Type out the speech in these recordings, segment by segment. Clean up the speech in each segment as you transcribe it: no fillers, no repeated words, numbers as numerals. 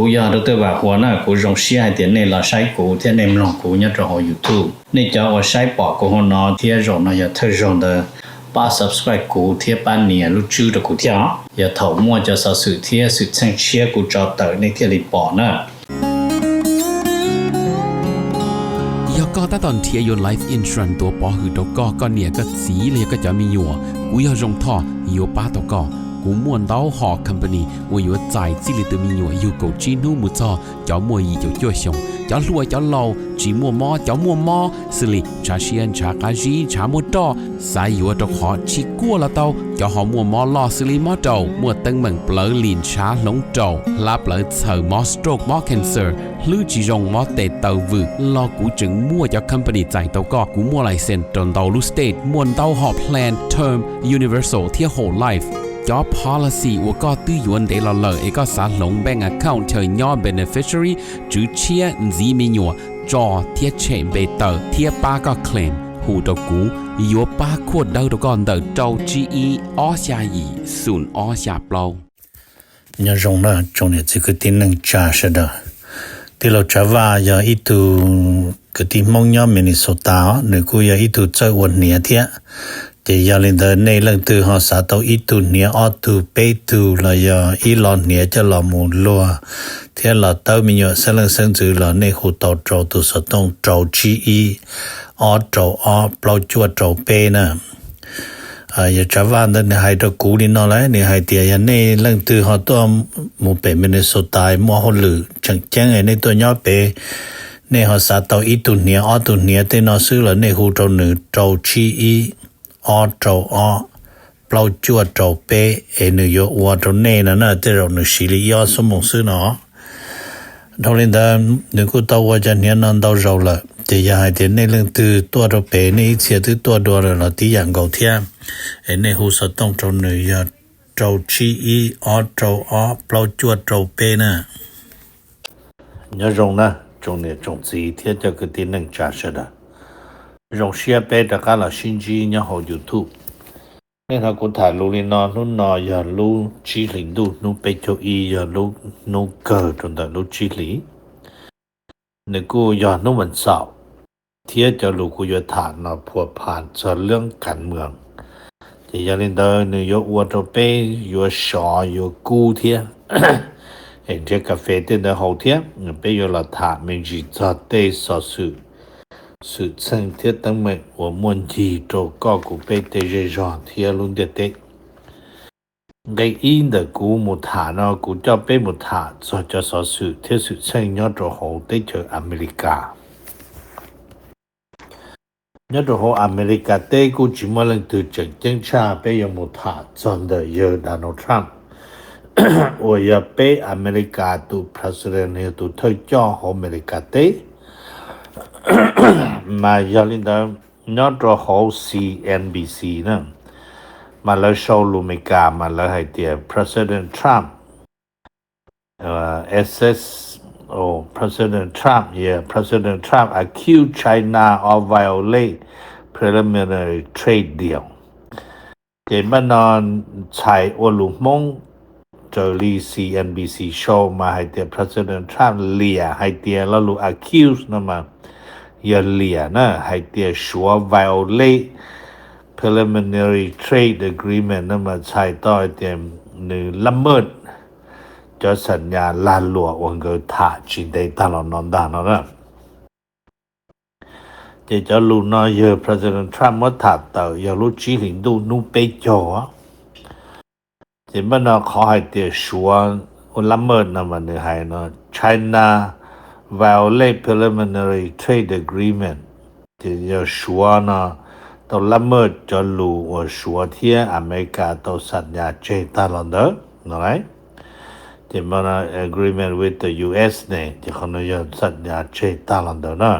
กูยาดตัวว่าหัวหน้ากูจงเสียเดี๋ยวนี้ละใช้กูเที่ยในมลองกูเนี่ยจะหอ YouTube นี่จะว่าใช้ปอกกูหัวนอเที่ยจงนะอย่าเธอจงเดป้า subscribe กูเที่ยป้านเนี่ยรู้ชื่อตะกูเที่ยอย่าเถามั่วจะสะสื่อเที่ยสุดเชิงเชียกูจอเตอในเที่ยลิปอนะก็ตอนเทียยน Life Insurance ตัวปอหือตก็เนี่ยก็สีเลยก็จะมีอยู่กูอยากจงท่ออยู่ป้าตก็กูม่วนเต้าหอ company 我有在这里的มีอยู่有够จีนูมุจอจะมัวอีจะจ่วยชงจะรวยจะเล่าจีมัวมอจะมัวมอสิลิชาเชียนชากาจีชามัวตอสายอยู่ตะขอชิกัวละเต้าจะหอมัวมอลอสิลิมอเต้ามัวตึงเหมือนเปลือลินชาหลงเต้าลาเปลือเสือมอสโตรกมอ cancer หรือจีจงมอเตเต้าวืรอกูจึงมัวจะ company ใจเต้าก็กูมัวไลเซนจนเต้าลูสเตทมวนเต้าหอ plan term universal เที่ย whole life job policy 我ก็ตื้อยวนเดลเลเอกสารลง bank account เธอย่อ beneficiary จื้อเชียจีมีหยัวจอเทียเชมเบเตอร์เทียป้าก็ claim หูตะกูยัวป้าขวดเดาตะก่อนเดาเจ้า GE อ้อชายีศูนย์อ้อชาเปล่าเนี่ยจงนะจงเนี่ย这个定能加是的ที่เราจะว่าอย่าอีตูก็ที่มองย่อมินิโซตาหรือกูอย่าอีตูเจอวันเนี่ยเทียแต่ยาลินเดในเรื่องตัวหาสาตัวอีตูเนี่ยออตูเปตูละยาอีลอนเนี่ยจะละมูลัวเทียละเต้ามีอยู่เสลังเซิงจือละในหูเต้าโจตัวสต้องโจจีอีออโจออเปล่าจวดโจเปนะอย่าจะว่าในให้ตัวกูนี่นอเลยในให้เตียในเรื่องตัวหาตัวหมู่เป็นมินิโซตายมัวหลือจังแจ้งในตัวย่อเปในหาสาตัวอีตูเนี่ยออตูเนี่ยเตนอซื้อละในหูโจหนึ่งโจจีอีออโจออเปล่าจวดโจเปนโยวัวโจเน่นะเตเราหนึ่งสิริยอสมองซื้อเนาะทอลินดาหนึ่งกูตัวว่าจะเนี่ยนั่นตัวเราละจะอยากให้เดี๋ยวในเรื่องตัวโจเปในเสียตัวตัวเราที่อย่างเก่าเทียในหูสต้องโจหนึ่งยาโจชีอีออโจออเปล่าจวดโจเปนะเนี่ยจงนะจงเนี่ยจงจีเทียจะคือที่หนึ่งจ่าเสด็จ用些别的干了新机然后 YouTube 那他กูถ่ายรูลินอนู่นนออย่ารู้จีหลิงดูนู่ไปโจอีอย่ารู้นู่เกิดจนแต่รู้จีหลีนี่กูอย่านู่วันเสาร์เที่ยจะรู้กูอย่าฐานนะผัวผ่านจะเรื่องการเมืองที่ยาลินเดอร์นี่ยกวัวตัวเป้ยกชอยกกูเที่ยเห็นเที่ยกาแฟเต้นเดอร์เขาเที่ยไปยกละฐานไม่จีจะเต้สอสือสุดซึ่งเทียตั้งไม่ว่ามันจีโจก็กูไปเตะจอเทียลุนเดเตไงอินเดกูมุทานะกูจะไปมุทาจะสอสุดเทียสุดซึ่งยอดโจโหได้เจออเมริกายอดโจโหอเมริกาเตกูจิมาลังตื่นจังจังชาไปยมุทาจนเดเยอโดนัลด์ทรัมป์ว่าอย่าไปอเมริกาตูประธานาธิบดีตูเธอจ้าอเมริกาเตมาอย่าลินดานอตรโฮ CNBC นะมาแล้วโชว์ลูเมกามาแล้วให้เตีย President Trump President Trump President Trump accused China of violate preliminary trade deal เจมานอนชัยอลุมงเจอรี CNBC โชว์มาให้เตีย President Trump เลียให้เตียแล้วลู accuse นะมาอย่าเลียนะให้เตียชัว violate preliminary trade agreement นะมาใช้ต่อเตียหนึ่งละเมิดจะสัญญาลาหลวงเกิดถ่าจินได้ตลอดนอนดานนะจะรู้นะเยอะ President Trump ว่าถ่าเต่าอย่ารู้จีหลิงดูนู่ไปจ่อจะมันนะขอให้เตียชัวละเมิดนะมันให้นะ China violate preliminary trade agreement จะชัวนะตัวละเมิดจะรู้ว่าชัวที่อเมริกาตัวสัญญาเจตาลอนเดอร์นะไรจะมัน agreement with the US เนี่ยจะเขาเนี่ยสัญญาเจตาลอนเดอร์นะ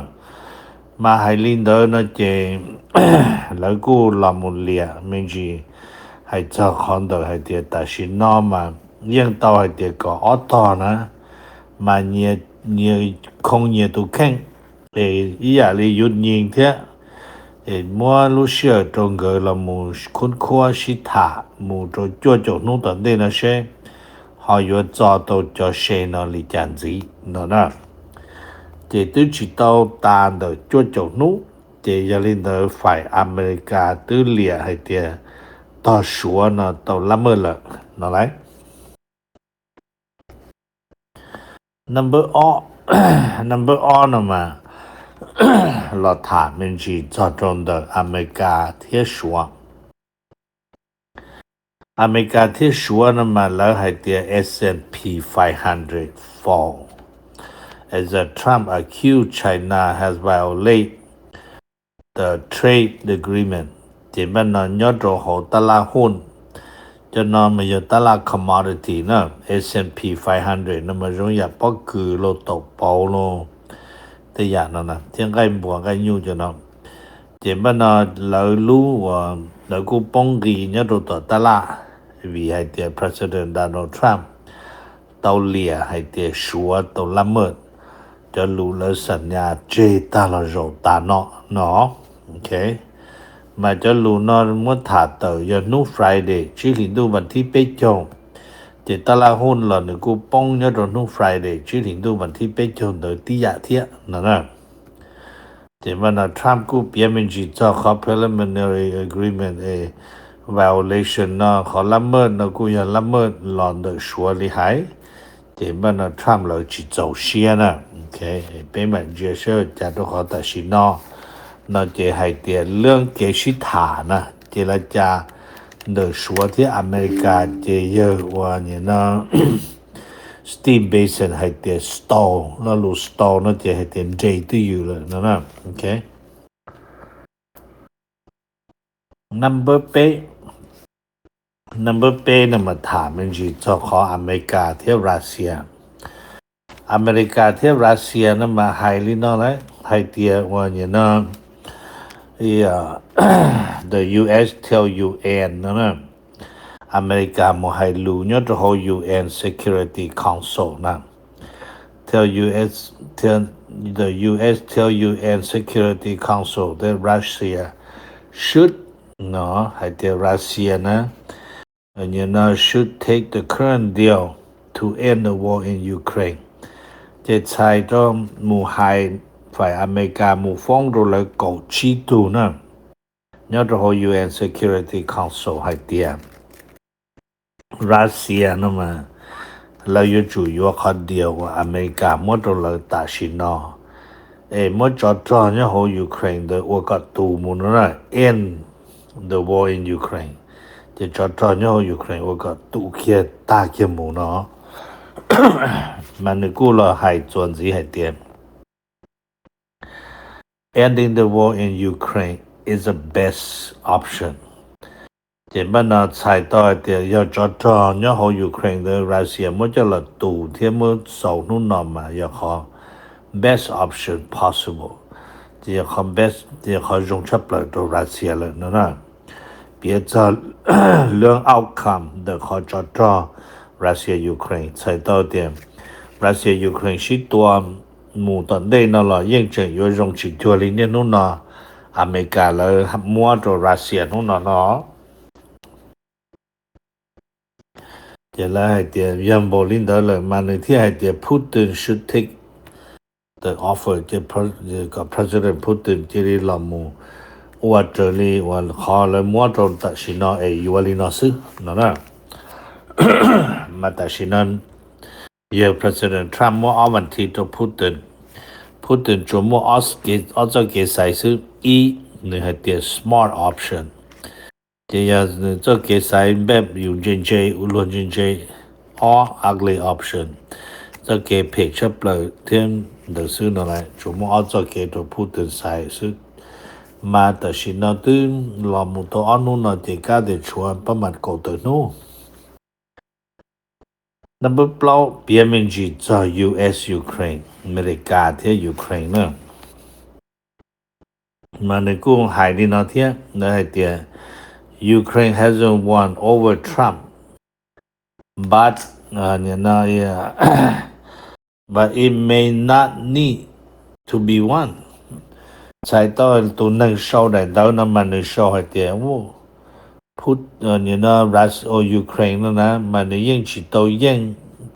มาให้ลินเดอร์นะเจแล้วกูลามุเลียไม่จีให้เจ้าของเดอร์ให้เดียตัดสินนอมาเลี้ยงต่อให้เดียก็อดต่อนะมาเนี่ยคงเนี่ยตุแข่งอีอย่าเลยหยุดยิงเถอะมัวรู้เชื่อตรงเกอละมูคุณครัวชิตามูโจจ่อนู่นตอนเดนะเช่หอ họ yếu cho tôi cho xe nó lý chẳng gì nó nè chỉ tôi chỉ tao ta được cho chỗ nú chỉ giờ lên đó phải America tư lìa hay tiền tao xua nó tao lắm mơ lợ nó lấy number all nó mà là thả mình chỉ cho trong được America thiết xua America thiết xua nó mà lỡ hay tiền S&P 500 fall as Trump accused China has violated the trade agreement ที่มันยอดโรโหตลาดหุ้นจะนอนมาอยู่ตลาด commodity นะ S&P 500นะมันรงอยากปอกคือโลตกเปาโลแต่อย่างนั้นนะที่ใกล้บวกใกล้ยูจะนอนที่มันเรารู้ว่าเรากูป้องกันยอดโรตลาดวิให้เดีย President Donald Trump เตาเลียให้เดียชัวเตาละเมิดจะรู้แล้วสัญญาเจตาละโรตาเนาะโอเคmà cho lù nó muốn thả tờ giờ nu Friday chỉ hình tuวันที่ไปจงจะตลาดหุ้นหล่อนกูป้องเนี่ยตอนนู Friday chỉ hình tuวันที่ไปจงโดยที่ยะเทียนั่นน่ะจะมันTrump กูเปลี่ยนเป็นจีจ่อขอ preliminary agreement violation เนาะขอละเมิดเนาะกูอย่าละเมิดหล่อนโดยชัวร์เลยหายจะมันTrump เราจีจ่อเชียนะโอเคเป็นเหมือนเจเชอร์จะต้องขอตัดสินเนาะnó chỉ hay tiền lương kế sĩ thả nè chỉ là cha được số thì America chỉ giờ và như nó steam basin hay tiền stall nó lu stall nó chỉ hay tiền J to you rồi nó nè ok number pay nó mà thả mình chỉ cho khó America theo Russia theo Russia nó mà hay lý nó đấy hay tiền và như nó the US tell UN na America mo hai lu nyo to ho UN Security Council na the US tell UN Security Council that Russia should no hai the Russia na and you know should take the current deal to end the war in Ukraine จะใช้ต้องมูไฮฝ่ายอเมริกามูฟ้องโดยเลยเก่าชี้ตูนะยอดโฮ UN Security Council ให้เตียรัสเซียนะมาเราอยู่จู่อยู่คนเดียวว่าอเมริกาหมดเลยตัดสินอหมดจอดจอเนี่ยโฮยูเครนโดยว่าก็ตูมุนนะ end the war in Ukraine จะจอดจอเนี่ยโฮยูเครนว่าก็ตูเคียตาเคียมูเนาะมันกูเราให้จวนสีให้เตียEnding the war in Ukraine is the best option. จะมันใช้ต่อเดียวยอดจอเนี่ยเขายูเครนหรือรัสเซียมันจะละตู่ที่มันส่งนู่นนอมาอยากขอ best option possible จะขอ best จะขอจงชับเลยตัวรัสเซียเลยนะเปียจะเรื่อง outcome เดี๋ยวขอจอรัสเซียยูเครนใช้ต่อเดียวรัสเซียยูเครนชิดตัวหมู่ตอนได้นั่นล่ะยังจะอยู่ตรงจิตตัวนี้นู่นน่ะอเมริกาเลยมัวตัวรัสเซียนู่นน่ะเนาะจะแล้วให้เดี๋ยวยังบอกลินเดอร์เลยมาในที่ให้เดี๋ยวพูดถึง should take the offer จะกับ President พูดถึงที่นี่เราหมู่ว่าเจอนี่ว่าขอเลยมัวตัวตัดสินเนาะอยู่ว่าลินอซึนั่นน่ะมาตัดสินนั้นPresident Trump ว่าเอาวันที่จะพูดถึงจมูกเอาจะเกษายซื้อนี่ให้เดีย smart option จะเกษายแบบอยู่จริงๆอุลวนจริงๆ or ugly option จะเกเพกชับเลยเทียมเดือดซื้ออะไรจมูกเอาจะเกจะพูดถึงสายซื้อมาแต่สินะตึงลอมุตัวอันนู้นจะกล้าเดือดชวนประมาณก่อตัวนู้number เปล่าเปียมินจีจะ US Ukraine อเมริกาที่ยูเครนเนี่ยมาในกูหายดีนะที่ในเดีย Ukraine hasn't won over Trump but but it may not need to be won ใช้ต่อตัวหนึ่งโชว์ได้ดาวน้ำมันหนึ่งโชว์ให้เดียวู พูดรัสโอยูเครนนั่นนะมันยังจิตยัง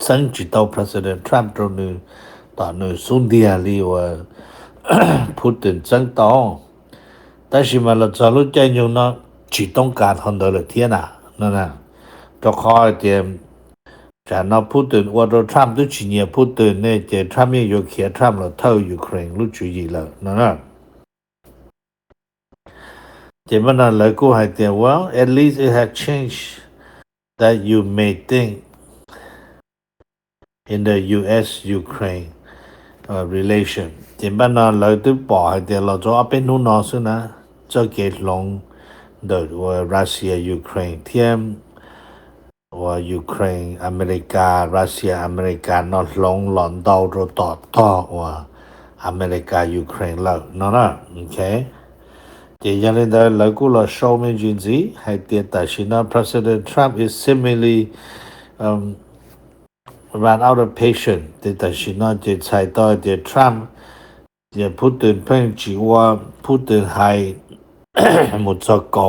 สังจิตpresident Trump ตรงนี้ตอนนี้สุนเดียลีว่าพูดถึงจังตองแต่สิมาเราจะรู้ใจอยู่นะจิตต้องการคนเดียวเทียน่ะนั่นน่ะจะขอเตรียมจะนับพูดถึงว่าเราทรัมป์ด้วยชี้เนี่ยพูดถึงเนี่ยจะทรัมป์ยังอยู่เขียนทรัมป์เราเท่ายูเครนรู้จุยแล้วนั่นน่ะจะมันนั่นเลยกูให้เตรียมว่า at least it has changed that you may think in the US-Ukraine relation จะมันนั่นเลยตัวปอให้เตรียมเราจะเอาเป็นนู่นนอซึ่งนะจะเกิดลงโดยว่ารัสเซียยูเครนเทียมว่ายูเครนอเมริการัสเซียอเมริกานอลงหลอนดาวรต่อว่าอเมริกายูเครนแล้วนั่นน่ะโอเคจะยังเล่นได้แล้วกูเราโชว์ไม่จริงสิให้เตียแต่ชินะ President Trump is seemingly ran out of patience แต่ชินะจะใช้ต่อจะ Trump จะพูดถึงเพิ่งจีว่าพูดถึงให้หมดจะเก่า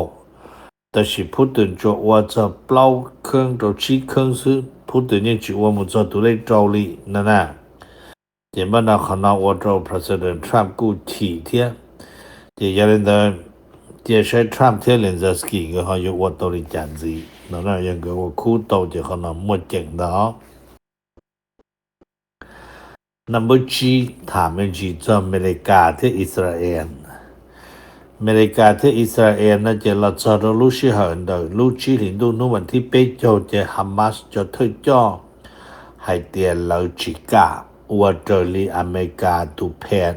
但是普顿做我这包坑到七坑是普顿的就我们做都来照理那那这么那可能我做 President Trump 顾体贴这些人的这些 Trump 贴人在 ski 个好有我到的讲子那那样个我苦到就可能没见到 Number G 他们去做美利加的อิสราเอลอเมริกาที่อิสราเอลนะจะเราจะรู้ชื่อเห็นได้รู้ชื่อถึงดูนู่นวันที่เป้โจจะฮามาสจะถึงจ่อให้เตียนเราจิกาว่าเจอลีอเมริกาตุแพน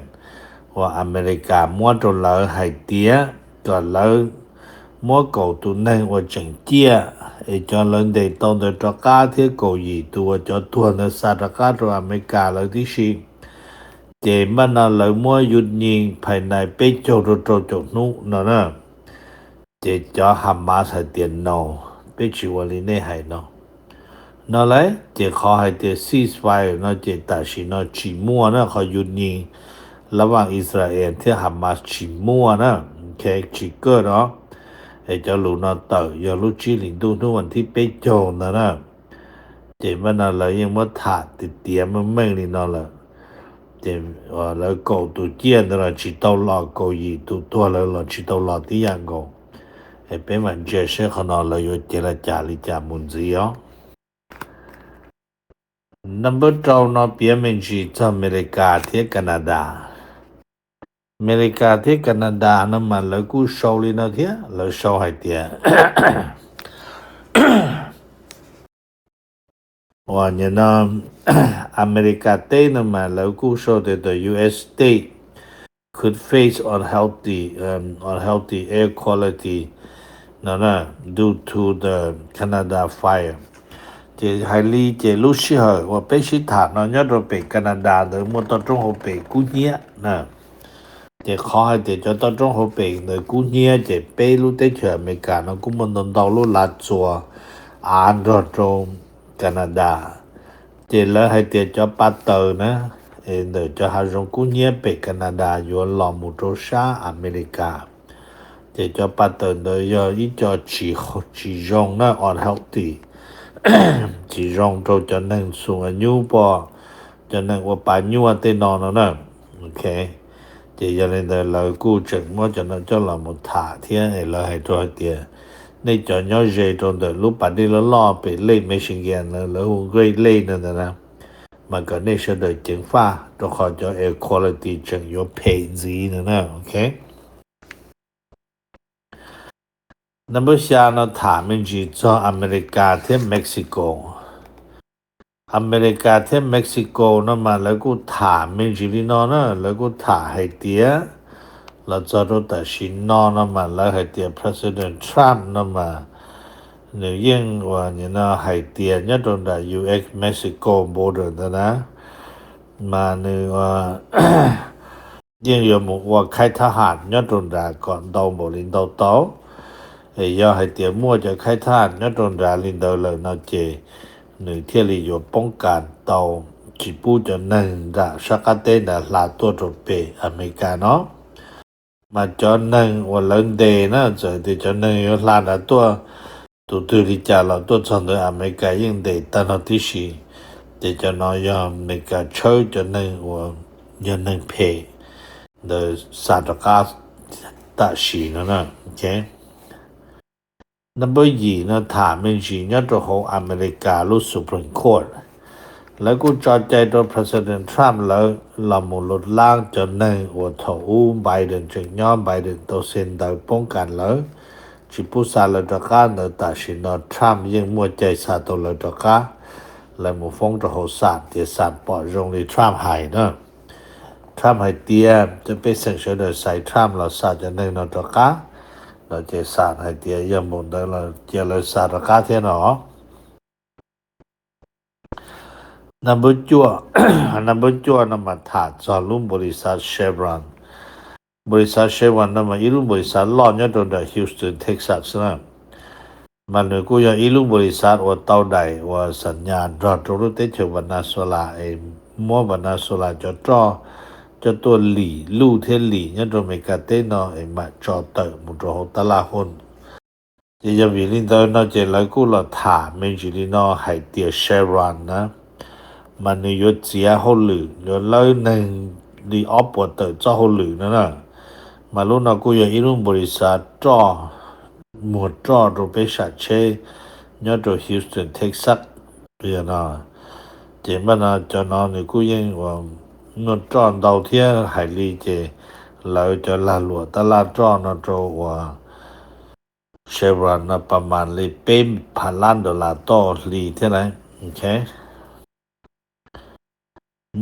ว่าอเมริกามัวตัวเราให้เตียก็เรามัวเก่าตัวนึงว่าจังเจียไอ้จอเลินได้ต้องได้ตระก้าที่เกาหลีตัวจะตัวในสหรัฐอเมริกาเราที่ชิเจมันน่ะเลยมัวหยุดยิงภายในเป้โจโจนู่นน่ะเจจะฮามาสให้เตียนนอเป้จิวลีเน่ให้นอนั่นแหละเจขอให้เตีย ceasefire นะเจตัดสินนะจิมัวนะเขาหยุดยิงระหว่างอิสราเอลที่ฮามาสจิมัวนะโอเคจิเกอร์เนาะไอ้เจ้าลูกน่ะเตยอย่ารู้จิลินดูนู่นวันที่เป้โจนะเจมันน่ะเลยยังบ่ถาติเตียมันแม่งนี่นั่นแหละเจแล้วก็ตัวเจียนนะจิตลอก็ยีตัวแล้วจิตลอที่ยังก็ไอ้เป็นมันเจเสขนาดเลยอยู่เจรจาลิจามุนซีอ๋อ Number 2นะเปียมันจีที่อเมริกาที่แคนาดาอเมริกาที่แคนาดานั้นมันแล้วกูโชว์ลินะเทียแล้วโชว์ให้เทียว่าเนี่ยนะอเมริกาเต้นมาแล้วกูโชว์ that the US state could face unhealthy air quality due to the Canada fire เจไฮลีเจรู้ชื่อว่าเป็นชิถานะยอดเราไปแคนาดาหรือมตรงหัวไปกูเนียนะเจขอให้เจจะตรงหัวไปในกูเนียเจไปรู้ได้เฉยอเมริกานะกูมันต้องดาวรู้ลาจัวอ่านรถตรงแคนาดาเจแล้วให้เจจะปัตเตอร์นะเดี๋ยวจะหารงกูเนียไปแคนาดาอยู่หลอมุโตชาอเมริกาเจจะปัตเตอร์เดี๋ยวอีจะจีรงนะ unhealthy จีรงโตจะนั่งสูงอายุพอจะนั่งว่าป่าญัวเต้นอนนะโอเคเจยังเล่นได้เรากู้จังว่าจะนั่งจะเราหมดถาเทียนเราให้ตัวเดียในจอย้อยเจตรงเดินรูปปัดได้แล้วล่อไปเล่นไม่ชิงเกียนแล้วเกรดเล่นนั่นนะมันก็ในเสด็จจึงฟ้าต้องขอจะ air quality จึงอยู่เพนซีนะโอเคนั่นเป็นชาณถามมันจีจากอเมริกาที่เม็กซิโกอเมริกาที่เม็กซิโกนั่นมาแล้วกูถามมันจีนี่นอนนะแล้วกูถามให้เตียแล้วจะรู้แต่ชินนอนนั่นมาแล้วให้เตีย President Trump นั่นมาเนี่ยยังว่าเนี่ยนะให้เตียเนี่ยตรงแต่ US Mexico border นะมาเนี่ยว่ายังอยู่หมู่ว่าใครทหารเนี่ยตรงแต่ก่อนดาวบรินดาวโตอย่าให้เตียมั่วจะใครทหารเนี่ยตรงแต่ลินดาวเลยนะเจหนึ่งเที่ยวลีอยู่ป้องกันเตาจิปูจะนั่งด่าชักเต้นด่าลาตัวจบเปอเมริกาเนาะ mà cho nên và lớn đề nó rồi thì cho nên yo là đã tu đi trả là chọn được America nhưng để ta nó tí xí để cho nó yo America chơi cho nên và cho nên pay de sa ta ka ta xí nó nè ok number 2nó thả mình chỉ nhất cho hồ America lúc Supreme Courtแล้วกูจอดใจตัว President Trump แล้วเราหมุนลดล่างจนในหัวเถาไบเดนจึงย้อมไบเดนตัวเซ็นโดยป้องกันแล้วจิผู้สารตะการในตัดสินทรัมป์ยังมัวใจสาตัวเลยตะกาและหมู่ฟงจะโหสาดเตียสาดปอดรงในทรัมป์หายเนาะทรัมป์ให้เตียจะเป็นสังเกตโดยใส่ทรัมป์เราสาดจะในนตะกาเราจะสาดให้เตียยังหมุนได้เราจะเลยสาดตะกาเท่านั้นnumber จั่ว number จั่วนำมาถาดจอลุ่มบริษัท Chevron บริษัท Chevron นำมาอีลุ่มบริษัทลอนยอดโดย Houston Texas นะมันเลยกูยังอีลุ่มบริษัทว่าเต้าใดว่าสัญญาณรอดรู้เตเชวันนาโซลามัววันนาโซลาจะตัวหลีลู่เทหลียอดอเมริกาเตนอมาจอเตมุโรตะลาหนจะยังวิลินเตอร์นอเจแล้วกูละถาเมจิลินอให้เตีย Chevron นะมันยศเสียเขาหลือยศเลยหนึ่งดีออฟปวดเตอร์เจ้าเขาหลือนั่นน่ะมาลุ้นเอากูยังอีรุ่นบริษัทจ้อหมวดจ้อโรเบชัดเชยอดโรฮิวสตันเท็กซัสเรียนเจมันจะนอนกูยังว่านวดจ้อดาวเทียหายลีเจเราจะลาหลวตลาดจ้อนโตว่าเชฟรอนประมาณเลยเป็น$1,000,000ต่อลีเท่าไหร่โอเค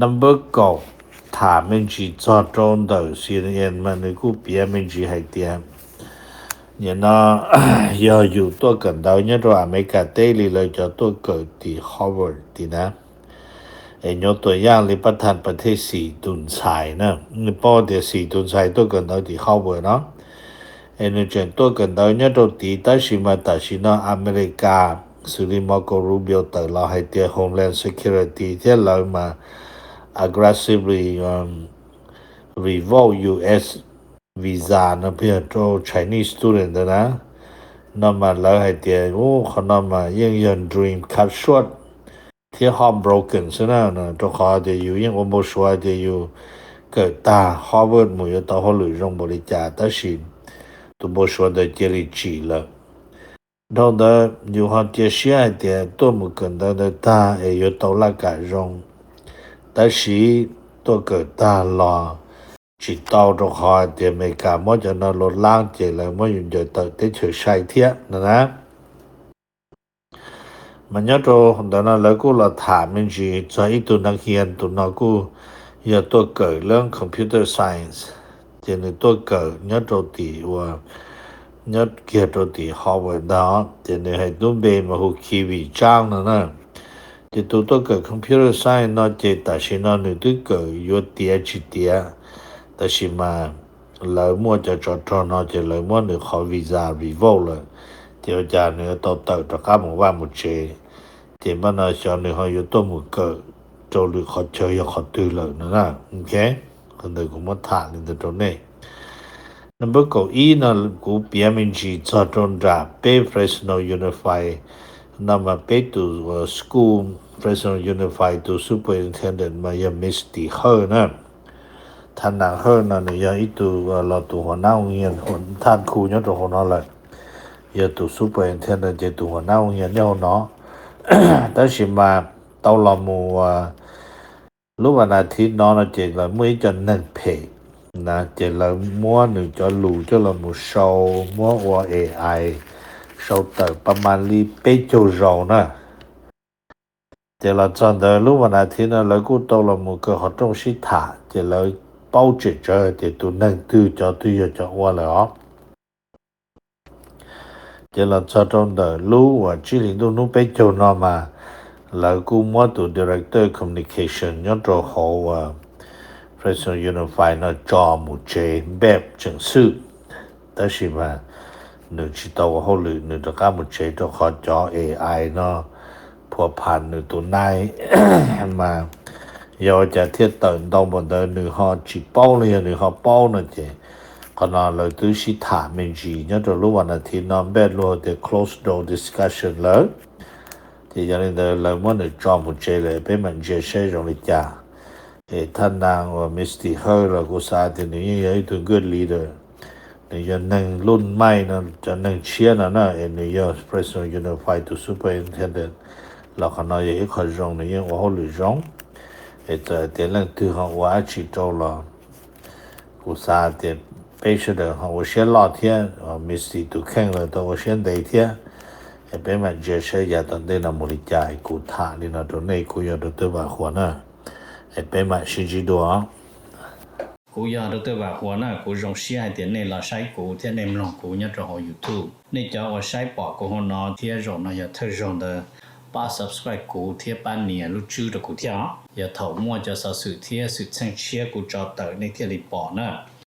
number 9ถามมันจีจอดตรงเดิมซีเรียนมันกูเปียมันจีให้เตียมเนี่ยนะอย่าอยู่ตัวกันดาวเนี่ยตัวอเมริกาเตลีเลยจะตัวเกิดที่ Harvard ดีนะยกตัวอย่างเลยประธานประเทศสีตุนชัยนะนี่ป้อเดี๋ยวสีตุนชัยตัวกันดาวที่ Harvard เนาะนี่จะตัวกันดาวเนี่ยตัวที่ตัดสินมาตัดสินอเมริกาสุริมาโกรูบิโอเตอร์เราให้เตีย Homeland Security ที่เรามาaggressively revoke US visa นะเพื่อตัว Chinese student นะนำมาแล้วให้เตียเขานำมายัง dream cut short ที่ heartbroken ใช่ไหมนะตัวเขาจะอยู่ยังอมบชัวจะอยู่เกิดตา Harvard หมู่อยู่ต่อเขาหรือโรงบริจาคแต่สิตัวบชัวจะเจริญจีเลยเราได้อยู่หัดเจียเตียตัวมุกันได้ตาอยู่ต่อละกันโรงแต่สิตัวเกิดตาลอจิตเอาตรงหอเดียอเมริกามั่วจะนอนลดล่างเจเลยมั่วอยู่เดี๋ยวเติเฉยใช้เทียนะมันยอดตัวนั้นแล้วกูเราถามมันจีจะอีตัวนักเรียนตัวนักกูอยากตัวเกิดเรื่อง computer science เจนตัวเกิดยอดตัวตีว่ายอดเกียรตัวตี Harvard เนาะเจนให้ตุ้มเบนมาหูคีวีจ้างนะจะตัวเกิด computer science นอเจแต่ชินอนตัวเกิดยศเตียจิเตียแต่ชิมาแล้วมั่วจะจอดนอเจเลยมั่วหนึ่งขอวีซ่า revoke เลยเดี๋ยวจะหนึ่งต่อเติร์ตะก้าหมู่ว่าหมู่เจเดี๋ยวมันชอนหนึ่งเขาอยู่ตัวหมู่เกิดโจหรือขอเจออย่าขอตื้อเลยนะโอเคคนเดียวกูมั่วถ่ายในตัวนี้number 9นะกูเปียมินจีจอดตรงจากเป้ Fresno Unifiedนำมาไปตัว school Fresno Unified ตัว superintendent มายัง Miss T. Her นะท่านนาง Her นะเนี่ยยังอีตัวเราตัวหัวหน้าโรงเรียนท่านครูเนี่ยตัวหัวหน้าเลยยังตัว superintendent จะตัวหัวหน้าโรงเรียนเนี่ยเนาะแต่สิมาเต้าเรามัวรู้วันอาทิตย์นอนเจเราเมื่อจะนั่งเพจนะเจเรามัวหนึ่งจะหลู่จะเรามัวโชว์มัวว่า AIโชว์เติบประมาณลีเป๊ะโจโจนะเจเราจำได้รู้วันอาทิตย์นะแล้วกูโตเรามัวก็เขาต้องชิถาเจเราเป้าเจเจอเจตัวนั่งตื้อจะตื้อจะว่าเลยอ๋อเจเราจำได้รู้ว่าจิลินตัวนู้นเป๊ะโจนอมาแล้วกูมัวตัว director communication ย้อนตัวเขาว่า Fresno Unified นะจอมูเจแบบจังซื่อแต่สิมาหนึ่งชิตาวเขาหรือหนึ่งตะก้ามุเชตัวขอจอ AI เนาะพัวพันหนึ่งตัวนาย มาอยากจะเทียบเติมตรงบนเดินหนึ่งหอจีเป้าเลยหนึ่งหอเป้านะเจ ก็นอนเลยตู้ชิถามเป็นจีเนี่ยตัวรู้วันอาทิตย์นอนเบ็ดรู้the close door discussion เลยที่ยังได้เลยมันจะจอมเจเลยเป็นมันเจใช้ตรงนี้จ้าท่านนางว่ามิสตี้เฮอร์แล้วก็สาธิตนี่ยังตัว good leader นี่ยังนั่งรุ่นใหม่นะจะนั่งเชียร์นะนี่ยัง president unified to superintendent แล้วก็นอนยังอีกคนจงนี่ยังว่าเขาหรือจงแต่เดี๋ยวนั่งตัวของว่าชิโตละกูสาธิตไปเชื่อของ我先老天Misty 都看了到我先第一天เป็นมันเจใช้ยาตอนเดินมริจากูท่านี่นะตัวนี้กูอยากตัวว่าหัวนะเป็นมันชิจิดัวกูอยากตัวว่าหัวนะกูรงเสียให้เดี๋ยวนี้เราใช้กูเที่ยในมลองกูเนี่ยจะหอ YouTube นี่จะว่าใช้ปอกกูหัวนอเที่ยรงนะอย่าเธอรงเด้อป้า subscribe กูเที่ยป้าเนี่ยรู้ชื่อตัวกูเที่ยอย่าเถ่ามั่วจะสื่อเที่ยสื่อแช่งเชียกูจอเตอในเที่ยรีปอนะ